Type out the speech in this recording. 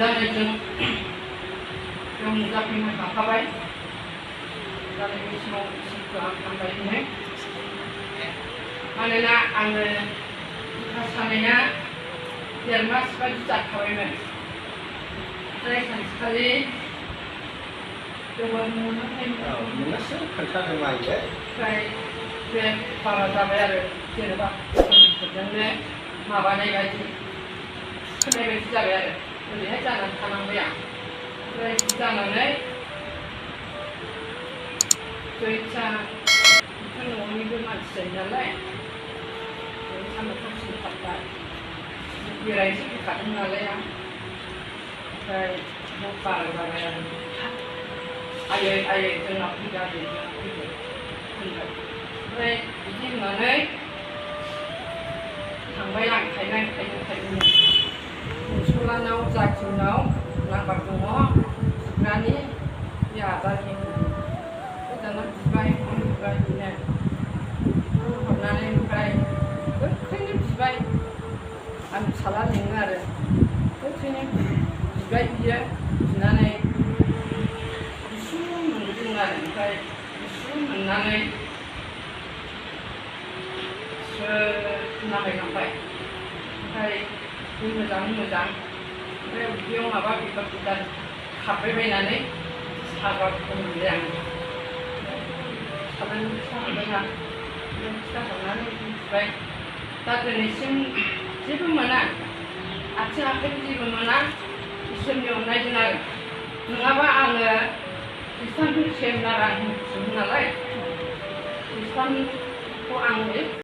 नुजानायजों बेयाव नुजाफैनो हाखाबाय। दा बे समाव इसोरखौ आं हामबाय होनो। मानोना आङो बिखा सानाया 1.5 मास बायदि जाखाबायमोन। ओमफ्राय सानसेखालि नोंसो खोन्थादों आइजो। ओमफ्राय बे बारा जाबाय आरो जेनेबा फोरजोंनो माबानाय बायदि खोनाय बायदि जाबाय आरो ओरैहाय जानानै थानांबाय आं। ओमफ्राय जानानै गैथा न'निबो मानसि जायो नालाय सानदुं खोमसि थाबबाय बेरायनोसो फैखादों नालाय आं। ओमफ्राय बारा जाबाय आरो आयै आयै जोंना फैबाय होनबाय। ओमफ्राय बिदि होननानै थांबाय आं खायनो मुसलानाव जाखिनाव नाम्बार दङ बिग्रानि बे आदानि दाना बिबाय बिनो हरनानै ओमफ्राय गोख्रैनो बिबाय। आं फिसाला लिङो आरो गोख्रैनो बिबाय बियो बिनानै गुसु मोनबोदों आरो ओमफ्राय गुसु मोननानै नामायलांबाय। ओमफ्राय मोजां ओमफ्राय उदैयाव माबा बिबार गोदान खारबायबायनानै सागारखौ मोनबाय आं। फिथा हरनानै बिबाय। दा दिनैसिम जेबो मोना, आथिं आखाइ जेबो मोना, इसोरनि अननायजों आरो। नङाबा आङो खृष्टानफोर सेम नालाय खृष्टानखौ आं